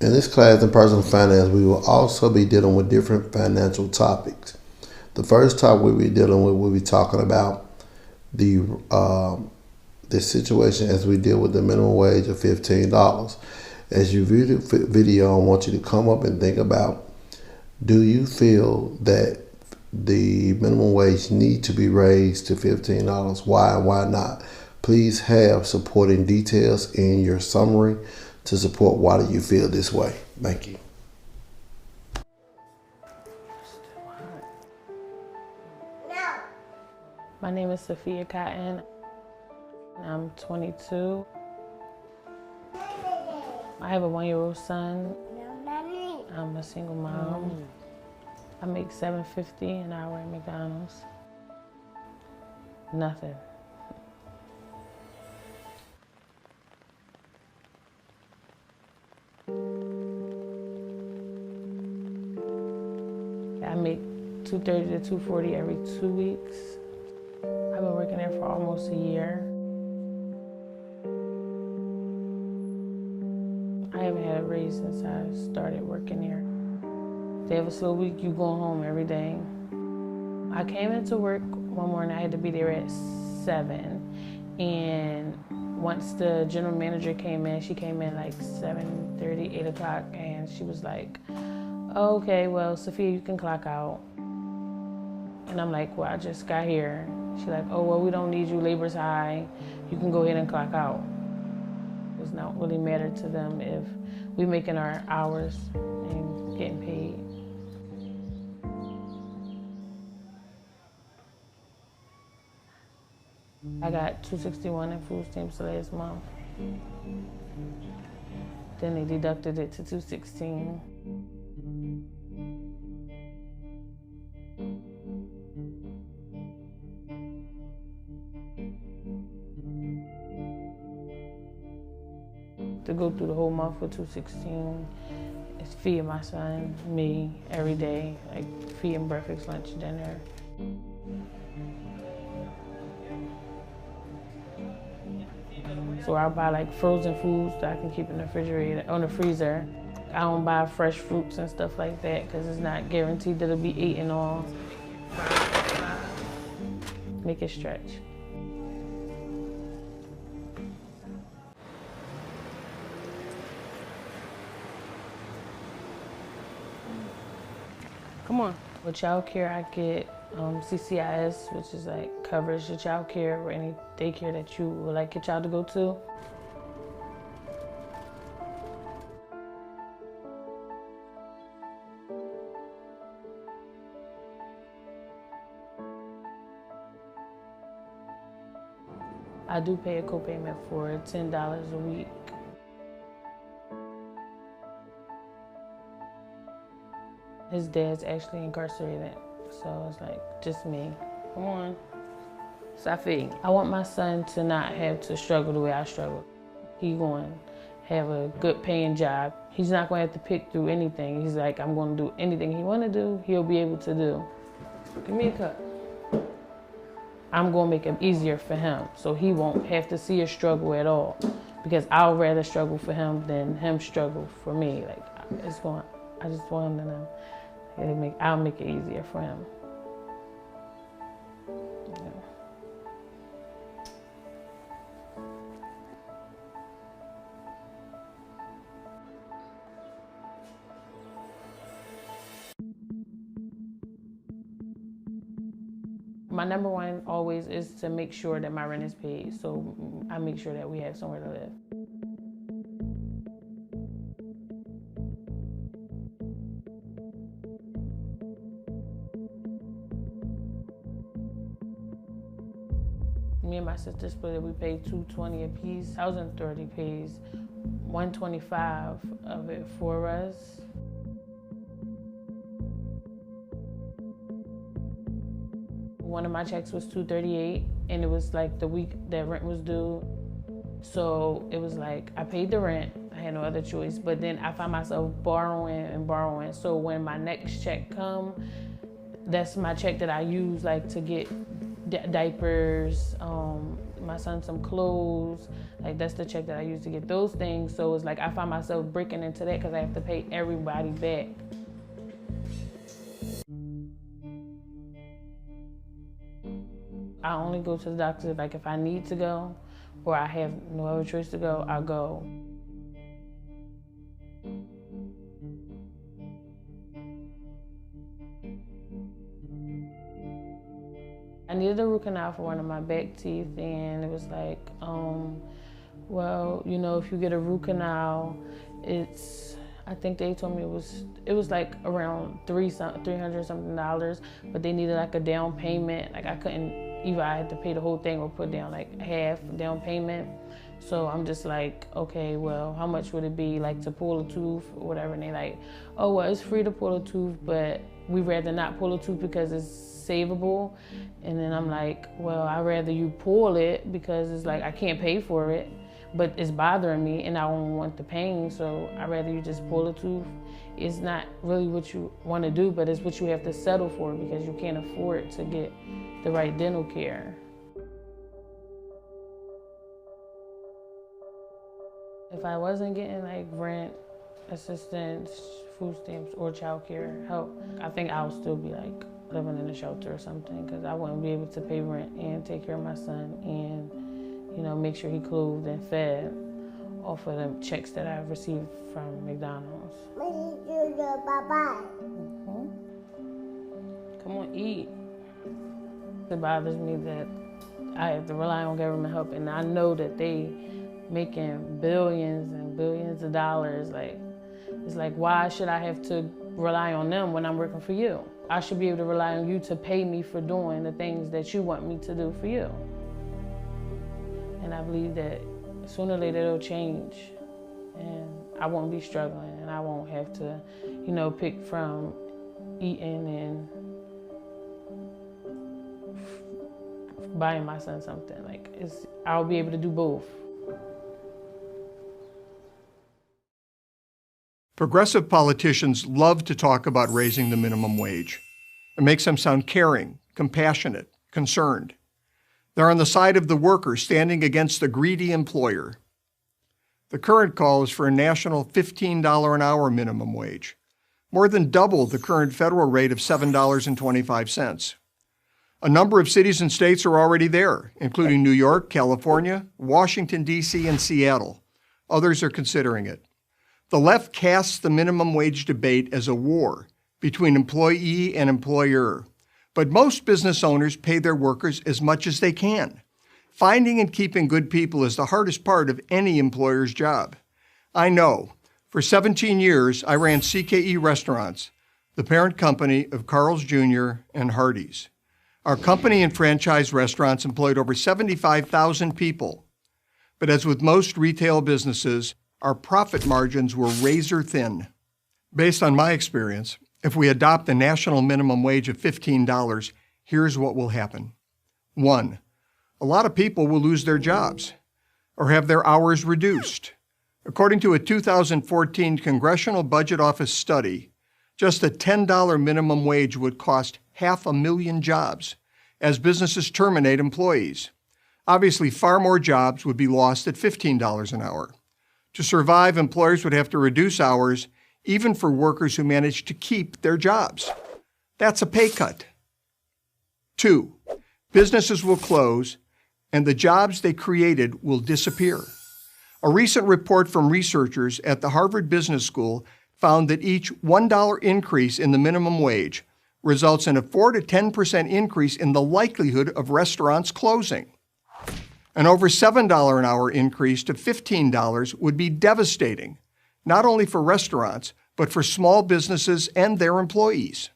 In this class in personal finance, we will also be dealing with different financial topics. The first topic we'll be talking about the situation as we deal with the minimum wage of $15. As you view the video, I want you to come up and think about, do you feel that the minimum wage need to be raised to $15? Why and why not? Please have supporting details in your summary to support why do you feel this way. Thank you. My name is Sophia Cotton. I'm 22. I have a 1-year-old son. I'm a single mom. I make $7.50 an hour at McDonald's. Nothing. I make $230 to $240 every 2 weeks. I've been working there for almost a year. I haven't had a raise since I started working there. If they have a slow week, you go home every day. I came into work one morning, I had to be there at 7. And once the general manager came in, she came in like 7:30, 8 o'clock, and she was like, oh, okay, well, Sophia, you can clock out. And I'm like, well, I just got here. She's like, oh, well, we don't need you, labor's high. You can go ahead and clock out. It does not really matter to them if we're making our hours and getting paid. I got $261 in food stamps last month. Then they deducted it to $216. To go through the whole month for $216 is feeding my son, me, every day, like feeding breakfast, lunch, dinner. So I'll buy like frozen foods that I can keep in the refrigerator, on the freezer. I don't buy fresh fruits and stuff like that because it's not guaranteed that it'll be eaten all. Make it stretch. Come on. With child care, I get CCIS, which is like covers your child care or any daycare that you would like your child to go to. I do pay a copayment for $10 a week. His dad's actually incarcerated, so it's like just me. Come on, Safi. I want my son to not have to struggle the way I struggle. He's going to have a good paying job. He's not going to have to pick through anything. He's like, I'm going to do anything he want to do, he'll be able to do. Give me a cup. I'm going to make it easier for him so he won't have to see a struggle at all, because I'll rather struggle for him than him struggle for me. Like, I just want him to know. I'll make it easier for him. Yeah. My number one always is to make sure that my rent is paid, so I make sure that we have somewhere to live. Me and my sister split it. We paid $220 a piece. $1,030 pays $125 of it for us. One of my checks was $238, and it was like the week that rent was due. So it was like I paid the rent. I had no other choice. But then I found myself borrowing and borrowing. So when my next check come, that's my check that I use like to get diapers, my son some clothes. Like that's the check that I use to get those things. So it's like I find myself breaking into that because I have to pay everybody back. I only go to the doctor like if I need to go or I have no other choice to go, I'll go. I needed a root canal for one of my back teeth, and it was like, well, you know, if you get a root canal, I think they told me it was like around $300 something, but they needed like a down payment. Like I couldn't, either I had to pay the whole thing or put down like half down payment. So I'm just like, okay, well, how much would it be like to pull a tooth or whatever? And they like, oh, well, it's free to pull a tooth, but we rather not pull a tooth because it's savable. And then I'm like, well, I'd rather you pull it because it's like I can't pay for it, but it's bothering me and I don't want the pain, so I'd rather you just pull a tooth. It's not really what you want to do, but it's what you have to settle for because you can't afford to get the right dental care. If I wasn't getting like rent, assistance, food stamps, or child care help, I think I would still be like living in a shelter or something because I wouldn't be able to pay rent and take care of my son and, you know, make sure he clothed and fed off of the checks that I received from McDonald's. Come on, eat. It bothers me that I have to rely on government help, and I know that they making billions and billions of dollars. Like, it's like, why should I have to rely on them when I'm working for you? I should be able to rely on you to pay me for doing the things that you want me to do for you. And I believe that sooner or later it'll change, and I won't be struggling, and I won't have to, you know, pick from eating and buying my son something. Like, I'll be able to do both. Progressive politicians love to talk about raising the minimum wage. It makes them sound caring, compassionate, concerned. They're on the side of the worker standing against the greedy employer. The current call is for a national $15 an hour minimum wage, more than double the current federal rate of $7.25. A number of cities and states are already there, including New York, California, Washington, D.C., and Seattle. Others are considering it. The left casts the minimum wage debate as a war between employee and employer. But most business owners pay their workers as much as they can. Finding and keeping good people is the hardest part of any employer's job. I know. For 17 years, I ran CKE Restaurants, the parent company of Carl's Jr. and Hardee's. Our company and franchise restaurants employed over 75,000 people. But as with most retail businesses, our profit margins were razor thin. Based on my experience, if we adopt the national minimum wage of $15, here's what will happen. 1, a lot of people will lose their jobs or have their hours reduced. According to a 2014 Congressional Budget Office study, just a $10 minimum wage would cost 500,000 jobs as businesses terminate employees. Obviously, far more jobs would be lost at $15 an hour. To survive, employers would have to reduce hours, even for workers who manage to keep their jobs. That's a pay cut. 2, businesses will close, and the jobs they created will disappear. A recent report from researchers at the Harvard Business School found that each $1 increase in the minimum wage results in a 4 to 10% increase in the likelihood of restaurants closing. An over $7 an hour increase to $15 would be devastating, not only for restaurants, but for small businesses and their employees.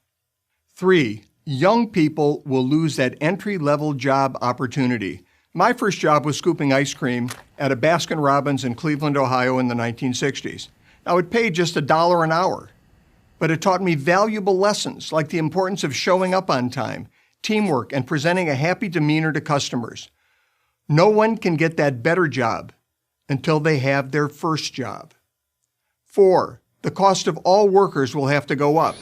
3, young people will lose that entry-level job opportunity. My first job was scooping ice cream at a Baskin-Robbins in Cleveland, Ohio in the 1960s. Now, it paid just $1 an hour, but it taught me valuable lessons like the importance of showing up on time, teamwork, and presenting a happy demeanor to customers. No one can get that better job until they have their first job. 4, the cost of all workers will have to go up.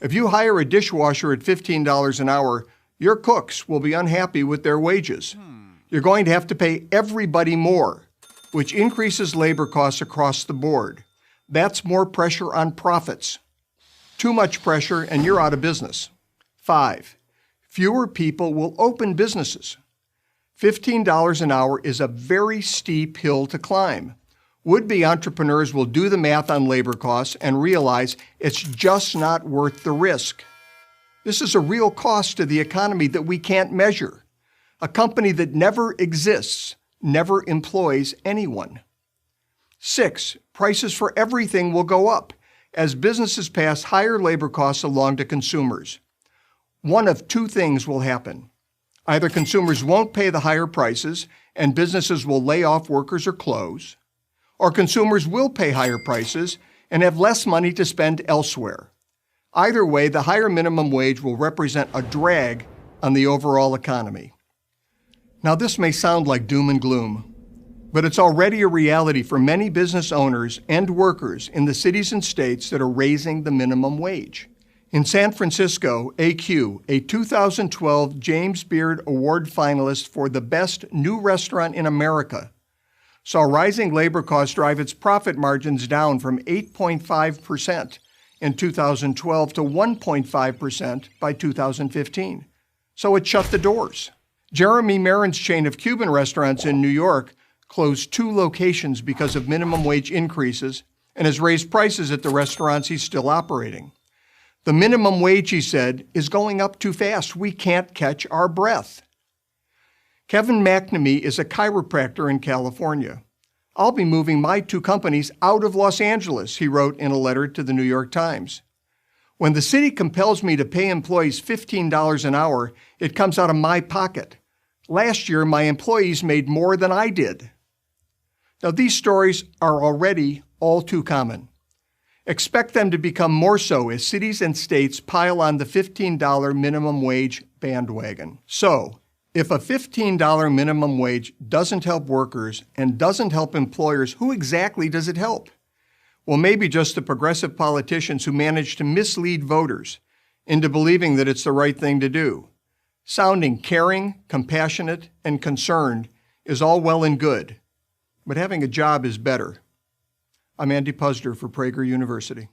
If you hire a dishwasher at $15 an hour, Your cooks will be unhappy with their wages. You're going to have to pay everybody more, which increases labor costs across the board. That's more pressure on profits. Too much pressure and you're out of business. 5, fewer people will open businesses. $15 an hour is a very steep hill to climb. Would-be entrepreneurs will do the math on labor costs and realize it's just not worth the risk. This is a real cost to the economy that we can't measure. A company that never exists never employs anyone. 6, prices for everything will go up as businesses pass higher labor costs along to consumers. One of two things will happen. Either consumers won't pay the higher prices and businesses will lay off workers or close, or consumers will pay higher prices and have less money to spend elsewhere. Either way, the higher minimum wage will represent a drag on the overall economy. Now, this may sound like doom and gloom, but it's already a reality for many business owners and workers in the cities and states that are raising the minimum wage. In San Francisco, AQ, a 2012 James Beard Award finalist for the best new restaurant in America, saw rising labor costs drive its profit margins down from 8.5% in 2012 to 1.5% by 2015. So it shut the doors. Jeremy Marin's chain of Cuban restaurants in New York closed 2 locations because of minimum wage increases and has raised prices at the restaurants he's still operating. The minimum wage, he said, is going up too fast. We can't catch our breath. Kevin McNamee is a chiropractor in California. I'll be moving my 2 companies out of Los Angeles, he wrote in a letter to the New York Times. When the city compels me to pay employees $15 an hour, it comes out of my pocket. Last year, my employees made more than I did. Now, these stories are already all too common. Expect them to become more so as cities and states pile on the $15 minimum wage bandwagon. So, if a $15 minimum wage doesn't help workers and doesn't help employers, who exactly does it help? Well, maybe just the progressive politicians who manage to mislead voters into believing that it's the right thing to do. Sounding caring, compassionate, and concerned is all well and good, but having a job is better. I'm Andy Puzder for Prager University.